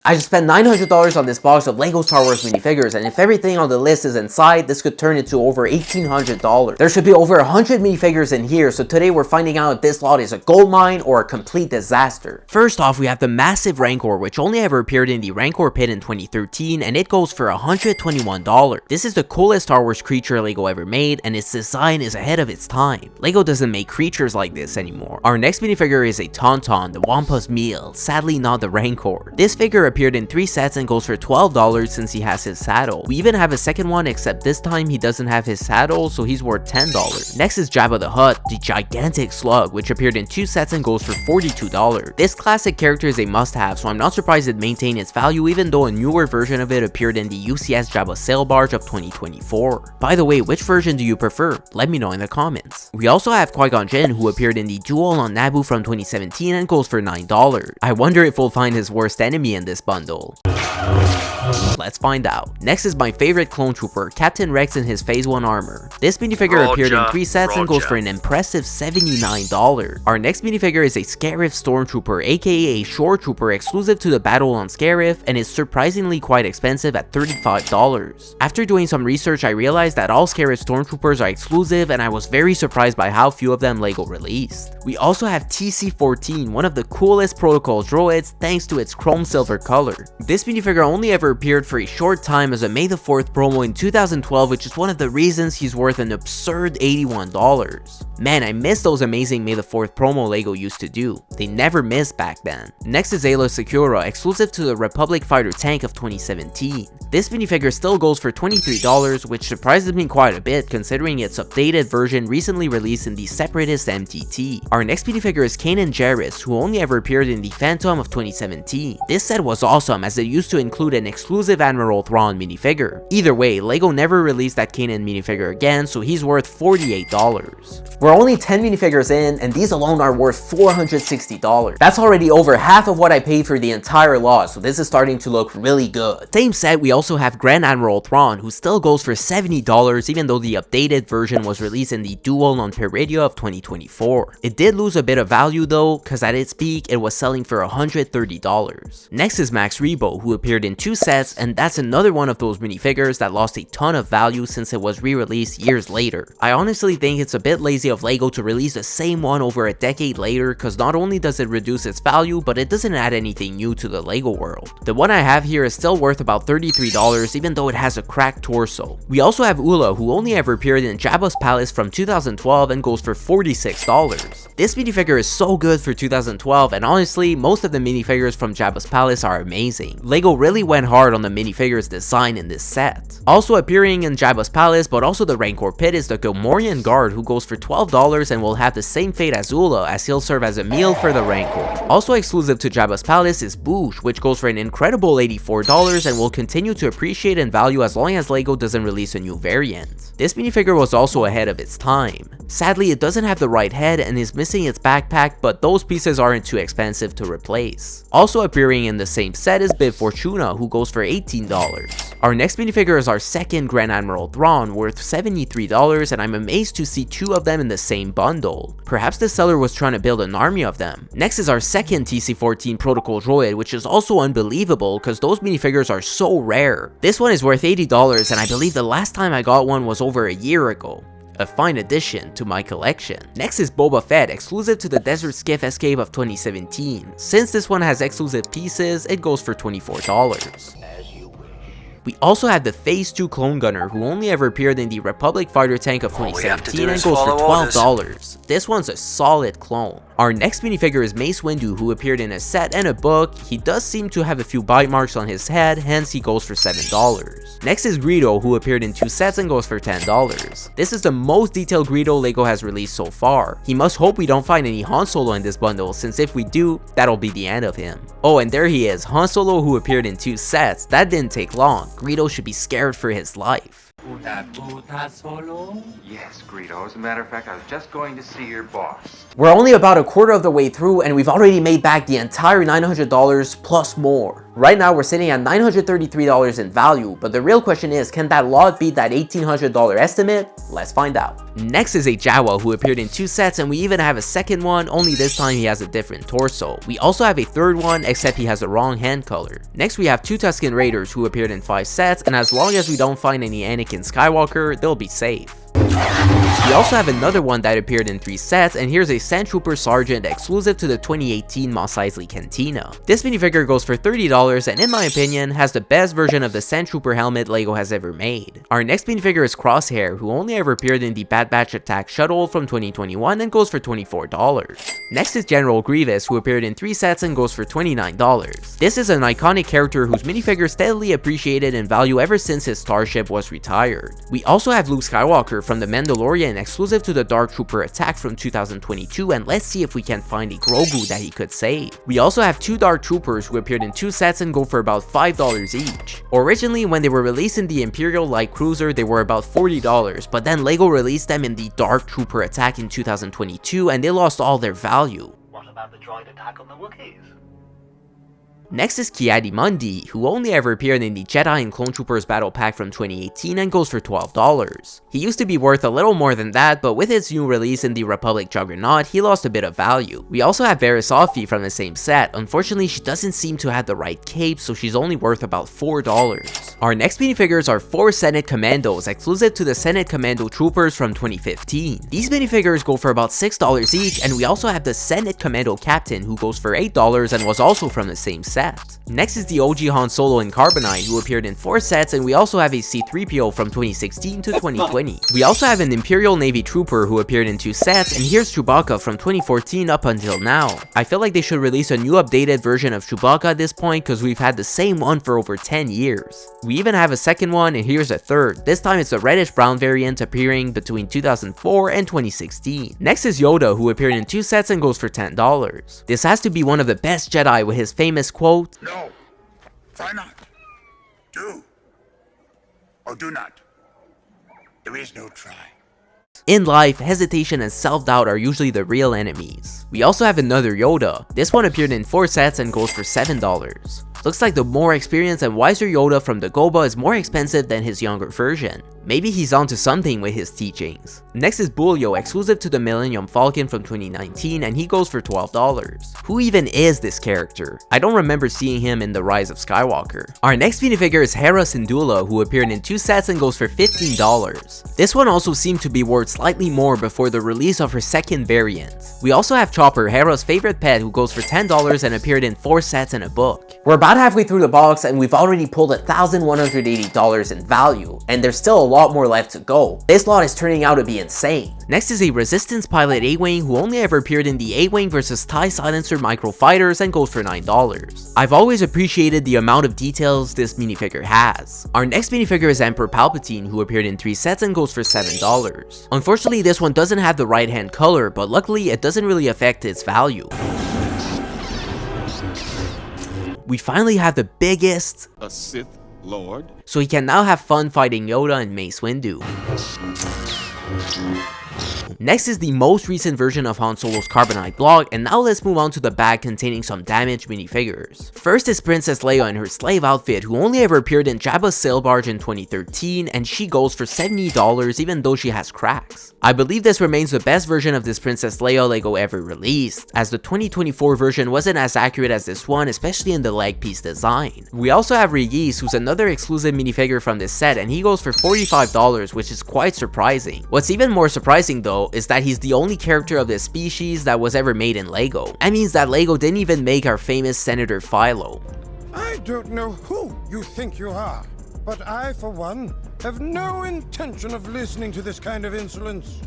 I just spent $900 on this box of LEGO Star Wars minifigures, and if everything on the list is inside, this could turn into over $1,800. There should be over 100 minifigures in here, so today we're finding out if this lot is a gold mine or a complete disaster. First off, we have the massive Rancor, which only ever appeared in the Rancor pit in 2013, and it goes for $121. This is the coolest Star Wars creature LEGO ever made, and its design is ahead of its time. LEGO doesn't make creatures like this anymore. Our next minifigure is a Tauntaun, the Wampus Meal, sadly not the Rancor. This figure appeared in 3 sets and goes for $12 since he has his saddle. We even have a second one, except this time he doesn't have his saddle, so he's worth $10. Next is Jabba the Hutt, the gigantic slug, which appeared in 2 sets and goes for $42. This classic character is a must-have, so I'm not surprised it maintained its value even though a newer version of it appeared in the UCS Jabba Sail Barge of 2024. By the way, which version do you prefer? Let me know in the comments. We also have Qui-Gon Jinn, who appeared in the Duel on Naboo from 2017 and goes for $9. I wonder if we'll find his worst enemy in this bundle. Let's find out. Next is my favorite clone trooper, Captain Rex in his Phase 1 armor. This minifigure appeared in 3 sets and goes for an impressive $79. Our next minifigure is a Scarif Stormtrooper, aka a Shore Trooper exclusive to the battle on Scarif, and is surprisingly quite expensive at $35. After doing some research, I realized that all Scarif Stormtroopers are exclusive, and I was very surprised by how few of them LEGO released. We also have TC-14, one of the coolest protocol droids thanks to its chrome silver color. This minifigure only ever appeared for a short time as a May the 4th promo in 2012, which is one of the reasons he's worth an absurd $81. Man, I miss those amazing May the 4th promo LEGO used to do. They never missed back then. Next is Aayla Secura, exclusive to the Republic Fighter Tank of 2017. This minifigure still goes for $23, which surprises me quite a bit considering its updated version recently released in the Separatist MTT. Our next minifigure is Kanan Jarrus, who only ever appeared in the Phantom of 2017. This set was awesome as it used to include an exclusive Admiral Thrawn minifigure. Either way, LEGO never released that Kanan minifigure again, so he's worth $48. We're only 10 minifigures in, and these alone are worth $460. That's already over half of what I paid for the entire lot, so this is starting to look really good. Same set, we also have Grand Admiral Thrawn, who still goes for $70 even though the updated version was released in the Duel on Peridea of 2024. It did lose a bit of value though, cause at its peak it was selling for $130. Next is Max Rebo, who appeared in 2 sets, and that's another one of those minifigures that lost a ton of value since it was re-released years later. I honestly think it's a bit lazy of LEGO to release the same one over a decade later, cause not only does it reduce its value, but it doesn't add anything new to the LEGO world. The one I have here is still worth about $33 even though it has a cracked torso. We also have Ula, who only ever appeared in Jabba's Palace from 2012 and goes for $46. This minifigure is so good for 2012, and honestly, most of the minifigures from Jabba's Palace are amazing. LEGO really went hard on the minifigures design in this set. Also appearing in Jabba's Palace, but also the Rancor pit, is the Gamorrean Guard, who goes for $12 and will have the same fate as Ula, as he'll serve as a meal for the Rancor. Also exclusive to Jabba's Palace is Boushh, which goes for an incredible $84 and will continue to appreciate in value as long as LEGO doesn't release a new variant. This minifigure was also ahead of its time. Sadly, it doesn't have the right head and is missing its backpack, but those pieces aren't too expensive to replace. Also appearing in the same set is Bib Fortuna, who goes for $18. Our next minifigure is our second Grand Admiral Thrawn, worth $73, and I'm amazed to see 2 of them in the same bundle. Perhaps the seller was trying to build an army of them. Next is our second TC-14 Protocol Droid, which is also unbelievable because those minifigures are so rare. This one is worth $80, and I believe the last time I got one was over a year ago. A fine addition to my collection. Next is Boba Fett, exclusive to the Desert Skiff Escape of 2017. Since this one has exclusive pieces, it goes for $24. We also have the Phase 2 Clone Gunner, who only ever appeared in the Republic Fighter Tank of 2017 and goes for $12. This one's a solid clone. Our next minifigure is Mace Windu, who appeared in a set and a book. He does seem to have a few bite marks on his head, hence he goes for $7. Next is Greedo, who appeared in 2 sets and goes for $10. This is the most detailed Greedo LEGO has released so far. He must hope we don't find any Han Solo in this bundle, since if we do, that'll be the end of him. Oh, and there he is, Han Solo, who appeared in 2 sets. That didn't take long. Greedo should be scared for his life. Solo? Yes, Greedo. As a matter of fact, I was just going to see your boss. We're only about a quarter of the way through, and we've already made back the entire $900 plus more. Right now we're sitting at $933 in value, but the real question is, can that lot beat that $1,800 estimate? Let's find out. Next is a Jawa who appeared in 2 sets, and we even have a second one, only this time he has a different torso. We also have a third one, except he has the wrong hand color. Next we have 2 Tusken Raiders who appeared in 5 sets, and as long as we don't find any Anakin Skywalker, they'll be safe. We also have another one that appeared in 3 sets, and here's a Sand Trooper Sergeant exclusive to the 2018 Mos Eisley Cantina. This minifigure goes for $30 and in my opinion has the best version of the Sand Trooper helmet LEGO has ever made. Our next minifigure is Crosshair, who only ever appeared in the Bad Batch Attack Shuttle from 2021 and goes for $24. Next is General Grievous, who appeared in 3 sets and goes for $29. This is an iconic character whose minifigure steadily appreciated in value ever since his starship was retired. We also have Luke Skywalker from The Mandalorian exclusive to the Dark Trooper Attack from 2022, and let's see if we can find a Grogu that he could save. We also have 2 Dark Troopers who appeared in 2 sets and go for about $5 each. Originally when they were released in the Imperial Light Cruiser they were about $40, but then LEGO released them in the Dark Trooper Attack in 2022 and they lost all their value. What about the droid attack on the Wookiees? Next is Ki-Adi-Mundi, who only ever appeared in the Jedi and Clone Troopers Battle Pack from 2018 and goes for $12. He used to be worth a little more than that, but with his new release in the Republic Juggernaut, he lost a bit of value. We also have Varys Offee from the same set. Unfortunately, she doesn't seem to have the right cape, so she's only worth about $4. Our next minifigures are 4 Senate Commandos, exclusive to the Senate Commando Troopers from 2015. These minifigures go for about $6 each, and we also have the Senate Commando Captain, who goes for $8 and was also from the same set. Next is the OG Han Solo in Carbonite, who appeared in 4 sets, and we also have a C-3PO from 2016 to 2020. We also have an Imperial Navy Trooper who appeared in 2 sets, and here's Chewbacca from 2014 up until now. I feel like they should release a new updated version of Chewbacca at this point because we've had the same one for over 10 years. We even have a second one, and here's a third. This time it's the reddish brown variant appearing between 2004 and 2016. Next is Yoda, who appeared in 2 sets and goes for $10. This has to be one of the best Jedi with his famous quote, "No, try not. Do or do not. There is no try." In life, hesitation and self-doubt are usually the real enemies. We also have another Yoda. This one appeared in 4 sets and goes for $7. Looks like the more experienced and wiser Yoda from the Goba is more expensive than his younger version. Maybe he's onto something with his teachings. Next is Bulyo, exclusive to the Millennium Falcon from 2019, and he goes for $12. Who even is this character? I don't remember seeing him in The Rise of Skywalker. Our next minifigure is Hera Syndulla, who appeared in 2 sets and goes for $15. This one also seemed to be worth slightly more before the release of her second variant. We also have Chopper, Hera's favorite pet, who goes for $10 and appeared in 4 sets and a book. We're about halfway through the box and we've already pulled $1,180 in value, and there's still a lot more left to go. This lot is turning out to be insane. Next is a Resistance pilot A-Wing who only ever appeared in the A-Wing vs TIE Silencer microfighters and goes for $9. I've always appreciated the amount of details this minifigure has. Our next minifigure is Emperor Palpatine, who appeared in 3 sets and goes for $7. Unfortunately, this one doesn't have the right hand color, but luckily it doesn't really affect its value. We finally have the biggest, a Sith Lord, so he can now have fun fighting Yoda and Mace Windu. Next is the most recent version of Han Solo's Carbonite block, and now let's move on to the bag containing some damaged minifigures. First is Princess Leia in her slave outfit, who only ever appeared in Jabba's sail barge in 2013, and she goes for $70 even though she has cracks. I believe this remains the best version of this Princess Leia LEGO ever released, as the 2024 version wasn't as accurate as this one, especially in the leg piece design. We also have Reyes, who's another exclusive minifigure from this set, and he goes for $45, which is quite surprising. What's even more surprising though is that he's the only character of this species that was ever made in LEGO. That means that LEGO didn't even make our famous Senator Philo. I don't know who you think you are, but I, for one, have no intention of listening to this kind of insolence.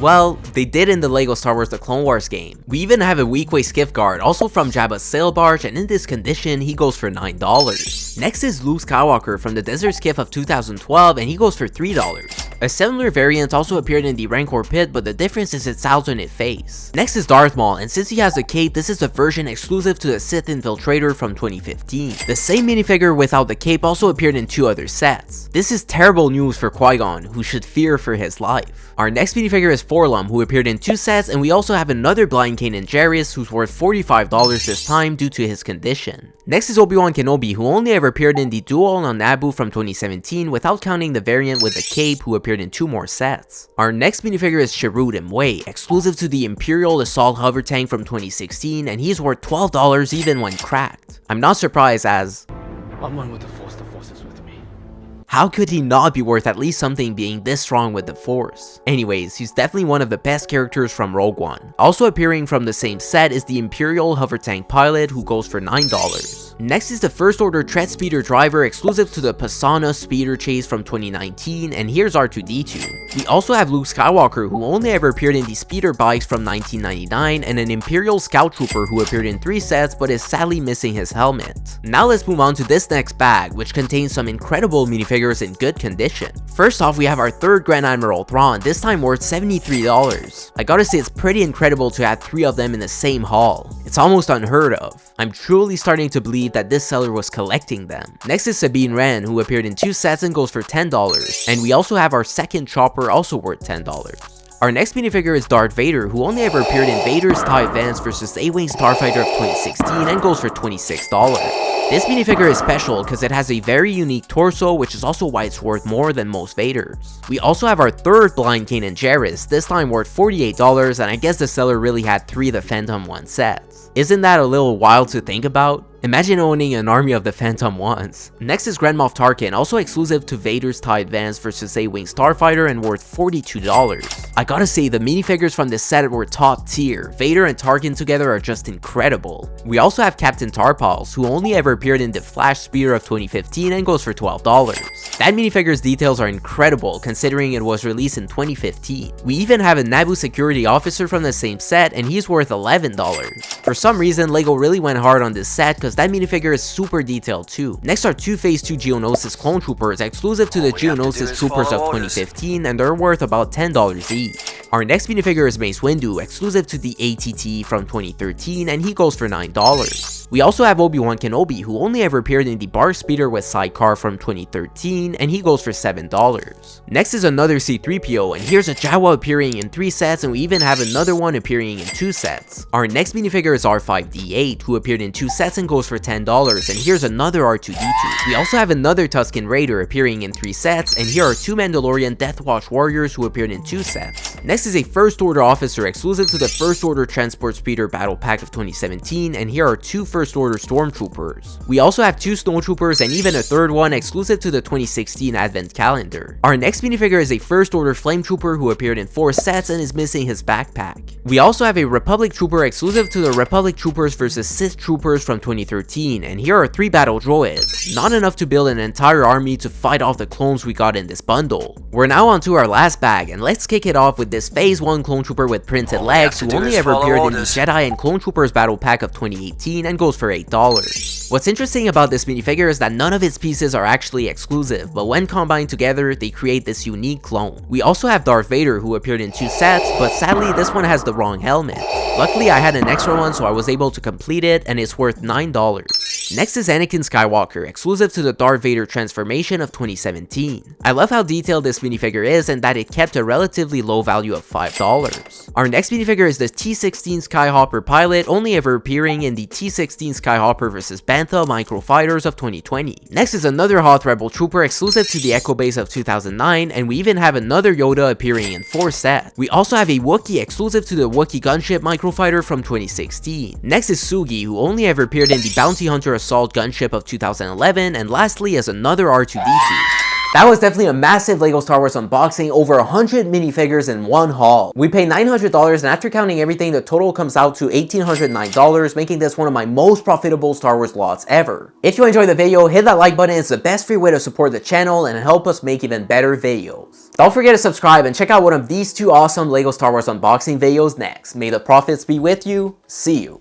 Well, they did in the LEGO Star Wars The Clone Wars game. We even have a Weequay skiff guard, also from Jabba's sail barge, and in this condition, he goes for $9. Next is Luke Skywalker from the Desert Skiff of 2012, and he goes for $3. A similar variant also appeared in the Rancor pit, but the difference is its alternate face. Next is Darth Maul, and since he has a cape, this is a version exclusive to the Sith Infiltrator from 2015. The same minifigure without the cape also appeared in 2 other sets. This is terrible news for Qui-Gon, who should fear for his life. Our next minifigure is Forlum, who appeared in 2 sets, and we also have another blind Kanan Jarrus, who's worth $45 this time due to his condition. Next is Obi-Wan Kenobi, who only ever appeared in the Duel on Naboo from 2017 without counting the variant with the cape, who appeared in 2 more sets. Our next minifigure is Chirrut Imwe, exclusive to the Imperial Assault Hover Tank from 2016, and he's worth $12 even when cracked. I'm not surprised, as I'm one with the Force is with me. how could he not be worth at least something being this strong with the Force? Anyways, he's definitely one of the best characters from Rogue One. Also appearing from the same set is the Imperial Hover Tank Pilot, who goes for $9. Next is the First Order Tread Speeder Driver, exclusive to the Pasana Speeder Chase from 2019, and here's R2-D2. We also have Luke Skywalker, who only ever appeared in the Speeder Bikes from 1999, and an Imperial Scout Trooper who appeared in 3 sets but is sadly missing his helmet. Now let's move on to this next bag, which contains some incredible minifigures in good condition. First off, we have our 3rd Grand Admiral Thrawn, this time worth $73. I gotta say, it's pretty incredible to have 3 of them in the same haul. It's almost unheard of. I'm truly starting to believe that this seller was collecting them. Next is Sabine Wren, who appeared in 2 sets and goes for $10. And we also have our 2nd Chopper, also worth $10. Our next minifigure is Darth Vader, who only ever appeared in Vader's TIE Advance vs. A-Wing Starfighter of 2016 and goes for $26. This minifigure is special because it has a very unique torso, which is also why it's worth more than most Vaders. We also have our 3rd blind Kanan Jarrus, this time worth $48, and I guess the seller really had 3 of the Phantom 1 sets. Isn't that a little wild to think about? Imagine owning an army of the Phantom Ones. Next is Grand Moff Tarkin, also exclusive to Vader's TIE Advance vs. A-Wing Starfighter and worth $42. I gotta say, the minifigures from this set were top tier. Vader and Tarkin together are just incredible. We also have Captain Tarpals, who only ever appeared in the Flash Speeder of 2015 and goes for $12. That minifigure's details are incredible considering it was released in 2015. We even have a Naboo security officer from the same set, and he's worth $11. For some reason, LEGO really went hard on this set because that minifigure is super detailed too. Next are 2 Phase 2 Geonosis clone troopers, exclusive to the Geonosis troopers of 2015, and they're worth about $10 each. Our next minifigure is Mace Windu, exclusive to the ATT from 2013, and he goes for $9. We also have Obi-Wan Kenobi, who only ever appeared in the Bar Speeder with Sidecar from 2013, and he goes for $7. Next is another C-3PO, and here's a Jawa appearing in 3 sets, and we even have another one appearing in 2 sets. Our next minifigure is R5-D8, who appeared in 2 sets and goes for $10, and here's another R2-D2. We also have another Tusken Raider appearing in 3 sets, and here are 2 Mandalorian Death Watch warriors who appeared in 2 sets. Next is a First Order officer exclusive to the First Order Transport Speeder Battle Pack of 2017, and here are 2 First Order Stormtroopers. We also have 2 Snowtroopers and even a 3rd one exclusive to the 2016 Advent Calendar. Our next minifigure is a First Order Flame Trooper who appeared in 4 sets and is missing his backpack. We also have a Republic Trooper exclusive to the Republic Troopers vs. Sith Troopers from 2013, and here are 3 battle droids. Not enough to build an entire army to fight off the clones we got in this bundle. We're now on to our last bag, and let's kick it off with this Phase 1 Clone Trooper with printed legs who only ever appeared in the Jedi and Clone Troopers Battle Pack of 2018 and goes for $8. What's interesting about this minifigure is that none of its pieces are actually exclusive, but when combined together, they create this unique clone. We also have Darth Vader who appeared in 2 sets, but sadly this one has the wrong helmet. Luckily I had an extra one so I was able to complete it, and it's worth $9. Next is Anakin Skywalker, exclusive to the Darth Vader transformation of 2017. I love how detailed this minifigure is and that it kept a relatively low value of $5. Our next minifigure is the T-16 Skyhopper pilot, only ever appearing in the T-16 Skyhopper vs. Bantha Microfighters of 2020. Next is another Hoth Rebel Trooper exclusive to the Echo Base of 2009, and we even have another Yoda appearing in 4 sets. We also have a Wookiee exclusive to the Wookiee Gunship Microfighter from 2016. Next is Sugi, who only ever appeared in the Bounty Hunter Assault Gunship of 2011, and lastly is another R2-D2. That was definitely a massive LEGO Star Wars unboxing, over 100 minifigures in one haul. We paid $900, and after counting everything, the total comes out to $1,809, making this one of my most profitable Star Wars lots ever. If you enjoyed the video, hit that like button. It's the best free way to support the channel and help us make even better videos. Don't forget to subscribe and check out one of these 2 awesome LEGO Star Wars unboxing videos next. May the profits be with you. See you.